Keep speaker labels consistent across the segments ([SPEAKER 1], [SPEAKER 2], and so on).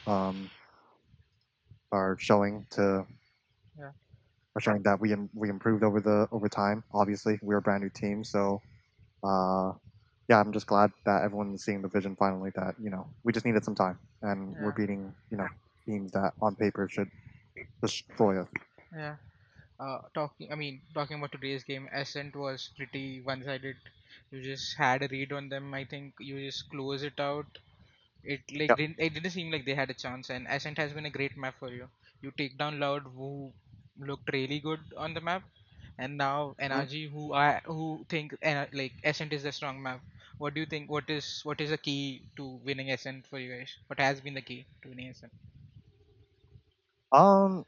[SPEAKER 1] um, are showing to
[SPEAKER 2] Yeah.
[SPEAKER 1] are showing that we improved over time. Obviously, we're a brand new team, so uh, yeah, I'm just glad that everyone's seeing the vision finally. That we just needed some time, and we're
[SPEAKER 2] Yeah.
[SPEAKER 1] beating teams that on paper should destroy us.
[SPEAKER 2] Yeah. Talking about today's game, Ascent was pretty one-sided. You just had a read on them. I think you just close it out.
[SPEAKER 1] Yep.
[SPEAKER 2] It didn't seem like they had a chance. And Ascent has been a great map for you. You take down Loud, who looked really good on the map, and now
[SPEAKER 1] Mhm.
[SPEAKER 2] NRG, who think like Ascent is a strong map. What do you think? What is the key to winning Ascent for you guys? What has been the key to winning Ascent?
[SPEAKER 1] Um,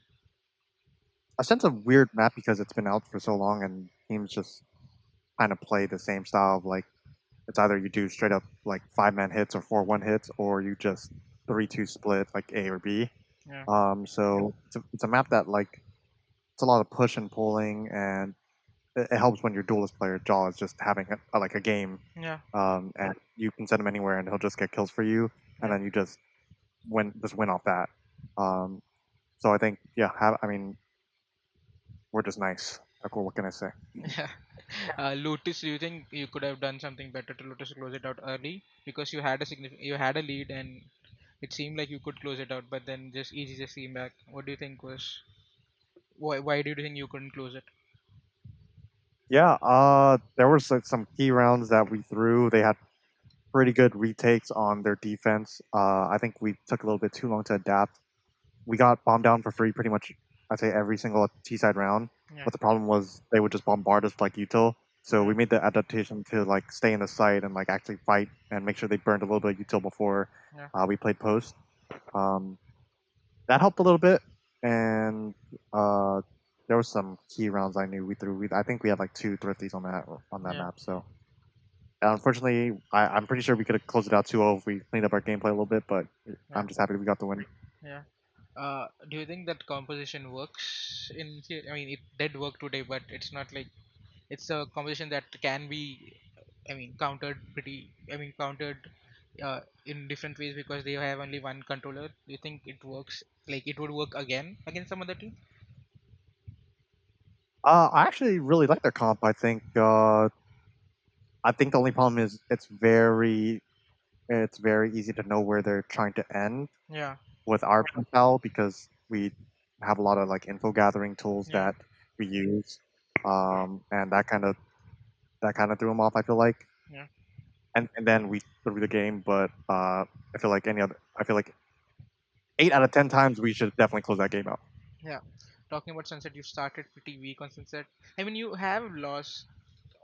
[SPEAKER 1] a sense of weird map because it's been out for so long, and teams just kind of play the same style of like it's either you do straight up like 5-man hits or 4-1 hits, or you just 3-2 split like A or B.
[SPEAKER 2] Yeah.
[SPEAKER 1] So it's a map that like it's a lot of push and pulling, and it helps when your duelist player Jaw is just having like a game,
[SPEAKER 2] Yeah.
[SPEAKER 1] and you can send him anywhere and he'll just get kills for you, and
[SPEAKER 2] Yeah.
[SPEAKER 1] then you just win off that. Um, so I think yeah, I mean we're just nice. Like, what can I say?
[SPEAKER 2] Yeah. Lotus, do you think you could have done something better to Lotus close it out early because you had a lead and it seemed like you could close it out, but then just easy just came back. What do you think was why do you think you couldn't close it?
[SPEAKER 1] Yeah, there was like some key rounds that we threw. They had pretty good retakes on their defense. I think we took a little bit too long to adapt. We got bombed down for free pretty much, I'd say, every single T side round.
[SPEAKER 2] Yeah.
[SPEAKER 1] But the problem was they would just bombard us like util. So
[SPEAKER 2] Yeah.
[SPEAKER 1] we made the adaptation to like stay in the site and like actually fight and make sure they burned a little bit of util before
[SPEAKER 2] Yeah.
[SPEAKER 1] we played post. Um, that helped a little bit, and uh, there was some key rounds I knew we threw. I think we had like two thrifties on that
[SPEAKER 2] Yeah.
[SPEAKER 1] map. So unfortunately, I'm pretty sure we could have closed it out 2-0 if we cleaned up our gameplay a little bit, but
[SPEAKER 2] Yeah.
[SPEAKER 1] I'm just happy we got the win.
[SPEAKER 2] Yeah. Do you think that composition works in here? I mean, it did work today, but it's not like it's a composition that can be, countered in different ways because they have only one controller. Do you think it works? Like it would work again against some other team?
[SPEAKER 1] I actually really like their comp. I think the only problem is it's very easy to know where they're trying to end
[SPEAKER 2] Yeah.
[SPEAKER 1] with our profile because we have a lot of like info gathering tools
[SPEAKER 2] Yeah.
[SPEAKER 1] that we use, and that kind of threw them off. I feel like,
[SPEAKER 2] Yeah.
[SPEAKER 1] and then we threw the game, but I feel like 8 out of 10 times we should definitely close that game out.
[SPEAKER 2] Yeah. Talking about Sunset, you started pretty weak on Sunset. I mean, you have lost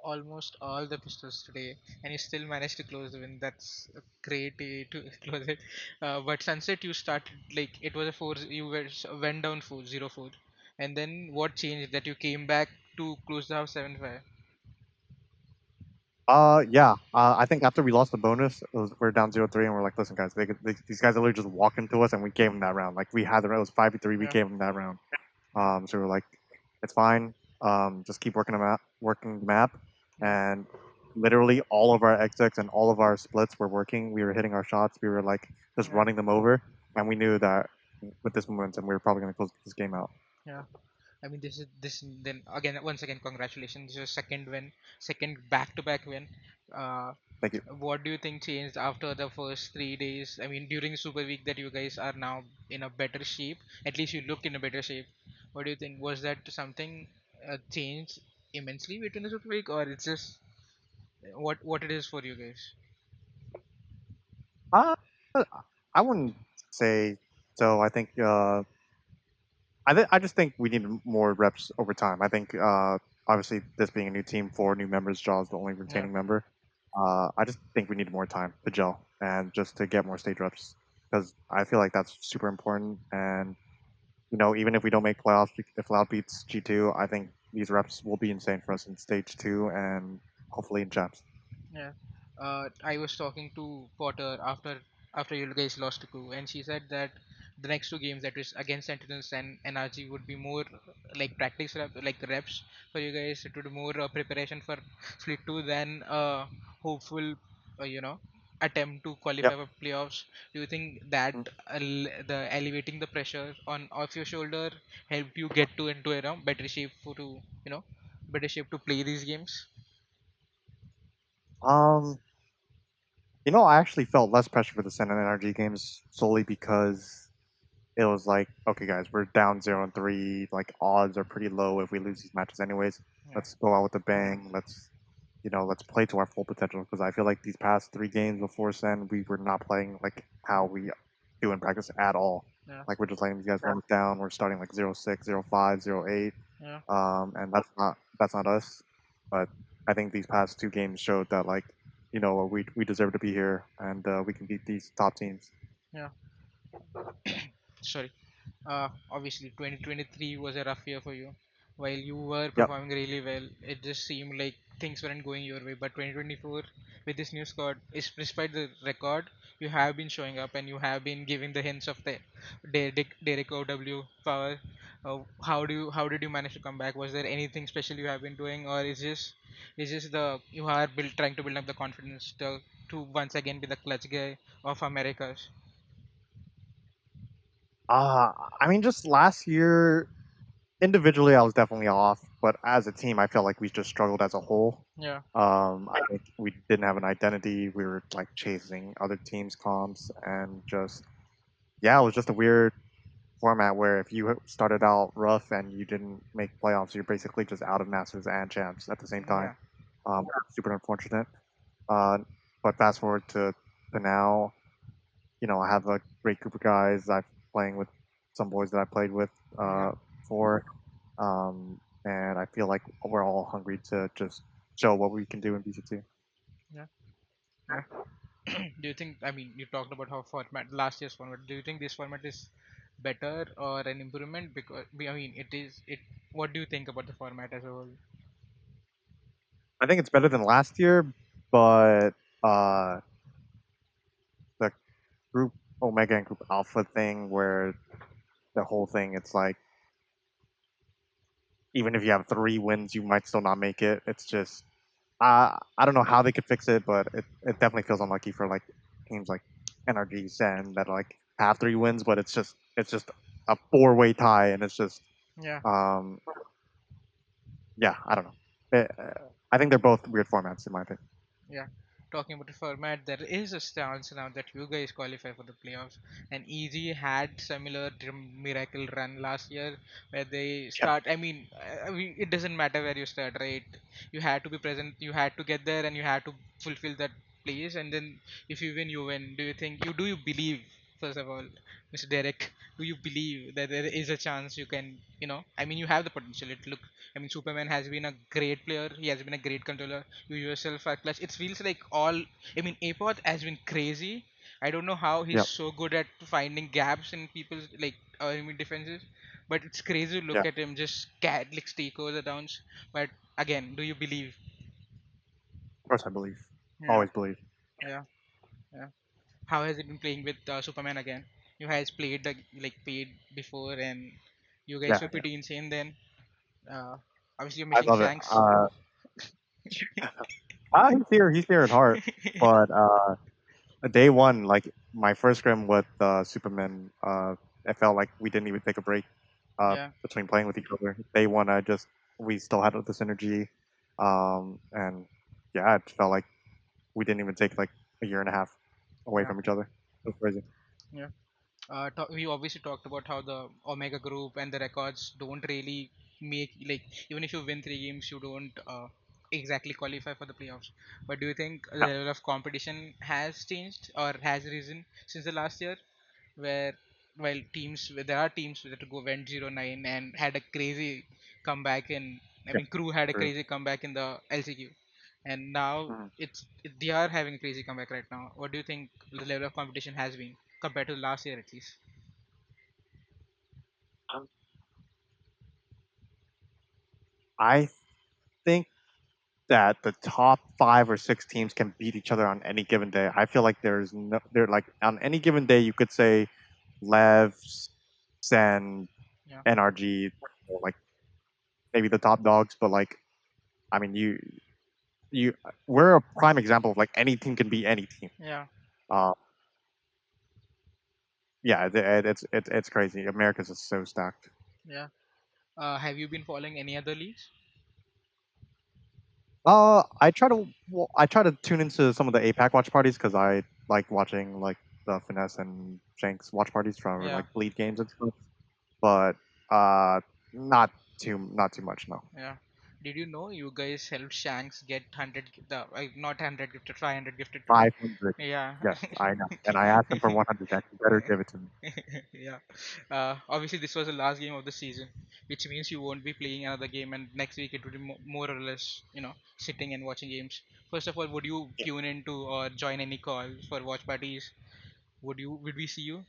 [SPEAKER 2] almost all the pistols today, and you still managed to close the win. That's a great way to close it. But Sunset, you started like it was a four. Went down 4-0-4, and then what changed that you came back to close the house 7-5?
[SPEAKER 1] Yeah. I think after we lost the bonus, we're down 0-3, and we're like, listen, guys, these guys literally just walked into us, and we gave them that round. Like we had it was 5-3, we
[SPEAKER 2] Yeah.
[SPEAKER 1] gave them that round.
[SPEAKER 2] Yeah.
[SPEAKER 1] So we're like, it's fine. Just keep working the map,
[SPEAKER 2] Yeah.
[SPEAKER 1] and literally all of our exits and all of our splits were working. We were hitting our shots. We were like just
[SPEAKER 2] Yeah.
[SPEAKER 1] running them over, and we knew that with this momentum, we were probably going to close this game out.
[SPEAKER 2] Yeah. I mean, this then again once again congratulations. This is your second win, second back-to-back win. Uh,
[SPEAKER 1] Thank you.
[SPEAKER 2] what do you think changed after the first 3 days? I mean, during Super Week that you guys are now in a better shape. At least you look in a better shape. What do you think? Was that something changed immensely between the Super Week, or it's just what it is for you guys?
[SPEAKER 1] Uh, I wouldn't say so. I just think we need more reps over time. I think obviously this being a new team, 4 new members, Jaw is the only
[SPEAKER 2] Yeah.
[SPEAKER 1] retaining member. I just think we need more time to gel and just to get more stage reps because I feel like that's super important. And even if we don't make playoffs, if Loud beats G2, I think these reps will be insane for us in stage two and hopefully in champs.
[SPEAKER 2] Yeah. I was talking to Potter after you guys lost to Crew, and she said that the next two games, that is against Sentinels and NRG, would be more like like reps for you guys. It would be more preparation for Split 2 than hopeful, you know. attempt to qualify
[SPEAKER 1] Yep.
[SPEAKER 2] for playoffs? Do you think that
[SPEAKER 1] Mm.
[SPEAKER 2] the elevating the pressure on off your shoulder helped you get to into a better shape for to better shape to play these games?
[SPEAKER 1] Um, I actually felt less pressure for the Sen and NRG games solely because it was like, okay, guys, we're down 0-3. Like odds are pretty low if we lose these matches, anyways.
[SPEAKER 2] Yeah,
[SPEAKER 1] Let's go out with a bang. Let's play to our full potential because I feel like these past three games before Sen, we were not playing like how we do in practice at all.
[SPEAKER 2] yeah,
[SPEAKER 1] Like we're just letting these guys run us down. We're starting like 0-6, 0-5, 0-8,
[SPEAKER 2] yeah,
[SPEAKER 1] and that's not us. But I think these past two games showed that like we deserve to be here and we can beat these top teams.
[SPEAKER 2] yeah. Sorry. Obviously 2023 was a rough year for you. While you were
[SPEAKER 1] Yep.
[SPEAKER 2] performing really well, it just seemed like things weren't going your way. But 2024, with this new squad, is despite the record, you have been showing up and you have been giving the hints of the Derek OW power. How did you manage to come back? Was there anything special you have been doing, or is just the you are trying to build up the confidence to once again be the clutch guy of Americas?
[SPEAKER 1] I mean, just last year individually, I was definitely off, but as a team, I felt like we just struggled as a whole.
[SPEAKER 2] Yeah,
[SPEAKER 1] I think we didn't have an identity. We were like chasing other teams' comps, and just yeah, it was just a weird format where if you started out rough and you didn't make playoffs, you're basically just out of Masters and Champs at the same time.
[SPEAKER 2] yeah,
[SPEAKER 1] Super unfortunate. Uh, but fast forward to now, I have a great group of guys. I'm playing with some boys that I played with
[SPEAKER 2] yeah,
[SPEAKER 1] before, and I feel like we're all hungry to just show what we can do in VCT.
[SPEAKER 2] yeah. Yeah. Do you think? I mean, you talked about how format last year's format. Do you think this format is better or an improvement? Because I mean, it is. It. What do you think about the format as a whole?
[SPEAKER 1] I think it's better than last year, but uh, the group Omega and group Alpha thing, where the whole thing, it's like even if you have three wins, you might still not make it. It's just I don't know how they could fix it, but it definitely feels unlucky for like teams like NRG Sen that like have three wins, but it's just a four-way tie, and it's just
[SPEAKER 2] Yeah.
[SPEAKER 1] um yeah, I don't know. I think they're both weird formats in my opinion.
[SPEAKER 2] Yeah, talking about the format, there is a stance now that you guys qualify for the playoffs. And EG had similar miracle run last year where they
[SPEAKER 1] Yeah,
[SPEAKER 2] start. It doesn't matter where you start, right? You had to be present, you had to get there, and you had to fulfill that place. And then if you win, you win. Do you believe, first of all, Mr. Derek, do you believe that there is a chance you can, you have the potential. Superman has been a great player, he has been a great controller, you yourself are clutch. It feels like Apoth has been crazy. I don't know how he's
[SPEAKER 1] yeah,
[SPEAKER 2] so good at finding gaps in people's defenses, but it's crazy to
[SPEAKER 1] yeah.
[SPEAKER 2] look at him just like take over the downs. But again, do you believe?
[SPEAKER 1] Of course, I believe.
[SPEAKER 2] Yeah,
[SPEAKER 1] Always believe.
[SPEAKER 2] yeah, yeah. How has he been playing with Superman again? You guys played played before, and you guys
[SPEAKER 1] Yeah,
[SPEAKER 2] were pretty insane then. Uh, Obviously, you're
[SPEAKER 1] I
[SPEAKER 2] missing
[SPEAKER 1] love it.
[SPEAKER 2] Shanks.
[SPEAKER 1] He's here at heart, but day one, like my first scrim with Superman, it felt like we didn't even take a break
[SPEAKER 2] Yeah,
[SPEAKER 1] between playing with each other. Day one, we still had the synergy, and yeah, it felt like we didn't even take like a year and a half away
[SPEAKER 2] yeah,
[SPEAKER 1] from each other. It was crazy.
[SPEAKER 2] yeah. We obviously talked about how the Omega Group and the records don't really make even if you win three games, you don't exactly qualify for the playoffs. But do you think the
[SPEAKER 1] Yeah,
[SPEAKER 2] level of competition has changed or has risen since the last year? Where while there are teams that went 0-9 and had a crazy comeback in.
[SPEAKER 1] yeah,
[SPEAKER 2] Crew had a
[SPEAKER 1] true.
[SPEAKER 2] crazy comeback in the LCQ, and now
[SPEAKER 1] Mhm.
[SPEAKER 2] they are having a crazy comeback right now. What do you think the level of competition has been compared to last year at least?
[SPEAKER 1] Um, I think that the top five or six teams can beat each other on any given day. I feel like they're like on any given day you could say Levs, Sen,
[SPEAKER 2] Yeah,
[SPEAKER 1] NRG, or like maybe the top dogs, but like I mean you we're a prime example of like any team can beat any team.
[SPEAKER 2] Yeah,
[SPEAKER 1] Uh, yeah, it's crazy. America's is so stacked.
[SPEAKER 2] yeah. Have you been following any other leagues?
[SPEAKER 1] I try to tune into some of the APAC watch parties because I like watching like the Finesse and Shanks watch parties for
[SPEAKER 2] Yeah,
[SPEAKER 1] like bleed games and stuff. But uh, not not too much. No,
[SPEAKER 2] yeah. Did you know you guys helped Shanks get 100, not 100 gifted, 500 gifted today?
[SPEAKER 1] 500.
[SPEAKER 2] Yeah.
[SPEAKER 1] Yes, I know. And I asked him for 100. That he better give it to me.
[SPEAKER 2] Yeah. Obviously, this was the last game of the season, which means you won't be playing another game, and next week it would be more or less, sitting and watching games. First of all, would you
[SPEAKER 1] Yeah.
[SPEAKER 2] tune into or join any calls for watch parties? Would we see you?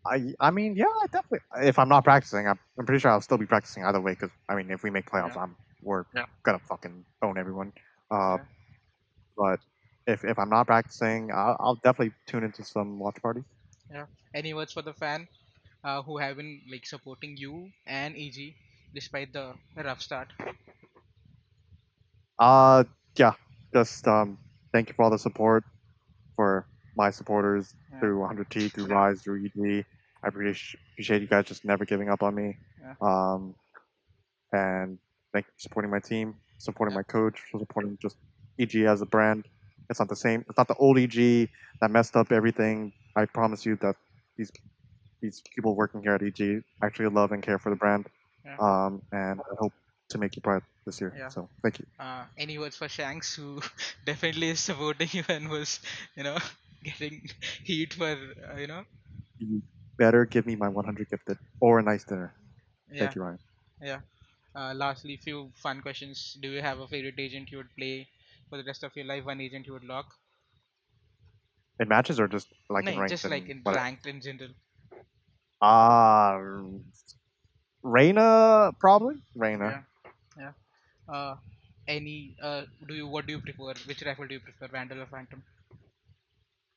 [SPEAKER 1] I mean, yeah, I definitely. If I'm not practicing, I'm pretty sure I'll still be practicing either way. Because I mean, if we make playoffs,
[SPEAKER 2] Yeah.
[SPEAKER 1] we're gonna fucking own everyone. Uh,
[SPEAKER 2] Yeah.
[SPEAKER 1] but if I'm not practicing, I'll definitely tune into some watch parties.
[SPEAKER 2] Yeah. Any words for the fan who have been like supporting you and EG despite the rough start?
[SPEAKER 1] Uh, yeah, just thank you for all the support for my supporters
[SPEAKER 2] Yeah.
[SPEAKER 1] through 100T, through Rise, through EG. I appreciate you guys just never giving up on me.
[SPEAKER 2] Yeah.
[SPEAKER 1] Um, and thank you for supporting my team, supporting
[SPEAKER 2] Yeah.
[SPEAKER 1] my coach, for supporting just EG as a brand. It's not the same. It's not the old EG that messed up everything. I promise you that these these people working here at EG actually love and care for the brand.
[SPEAKER 2] Yeah.
[SPEAKER 1] And I hope to make you proud this year.
[SPEAKER 2] Yeah.
[SPEAKER 1] So thank you.
[SPEAKER 2] Any words for Shanks, who definitely is supporting you and was, you know, getting heat for,
[SPEAKER 1] You better give me my 100 gifted or a nice dinner.
[SPEAKER 2] yeah,
[SPEAKER 1] Thank you, Ryan.
[SPEAKER 2] yeah. Lastly, few fun questions. Do you have a favorite agent you would play for the rest of your life? One agent you would lock?
[SPEAKER 1] In matches or just like in
[SPEAKER 2] No,
[SPEAKER 1] ranked
[SPEAKER 2] just like
[SPEAKER 1] and
[SPEAKER 2] in
[SPEAKER 1] whatever.
[SPEAKER 2] ranked in general.
[SPEAKER 1] Ah, Reina probably. Reina.
[SPEAKER 2] Yeah, yeah. Uh, what do you prefer? Which rifle do you prefer, Vandal or Phantom?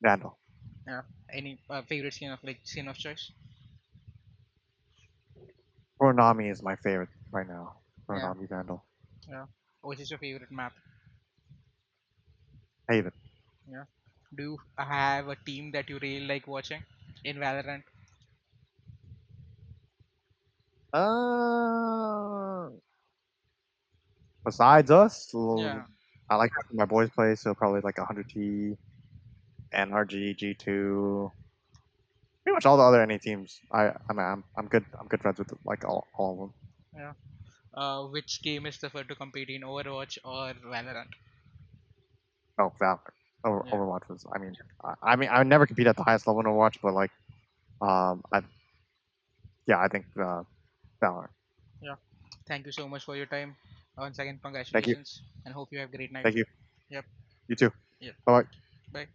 [SPEAKER 1] Vandal.
[SPEAKER 2] Yeah. Any favorite skin of choice?
[SPEAKER 1] Konami is my favorite right now.
[SPEAKER 2] Yeah,
[SPEAKER 1] Konami Vandal.
[SPEAKER 2] yeah. Which is your favorite map?
[SPEAKER 1] Haven.
[SPEAKER 2] Yeah. Do you have a team that you really like watching in Valorant?
[SPEAKER 1] Uh, besides us,
[SPEAKER 2] Yeah,
[SPEAKER 1] I like watching my boys play, so probably like 100T, NRG, G2, pretty much all the other NA teams. I'm good friends with like all of them.
[SPEAKER 2] yeah. Which game is preferred to compete in, Overwatch or Valorant?
[SPEAKER 1] Oh, Valorant.
[SPEAKER 2] Yeah,
[SPEAKER 1] Overwatch was. I mean, I would never compete at the highest level in Overwatch, but like, I yeah, I think Valorant.
[SPEAKER 2] yeah. Thank you so much for your time. Once again,
[SPEAKER 1] Thank you,
[SPEAKER 2] congratulations, and hope you have a great night.
[SPEAKER 1] thank you.
[SPEAKER 2] Yep,
[SPEAKER 1] You too.
[SPEAKER 2] yep.
[SPEAKER 1] Bye.
[SPEAKER 2] Bye.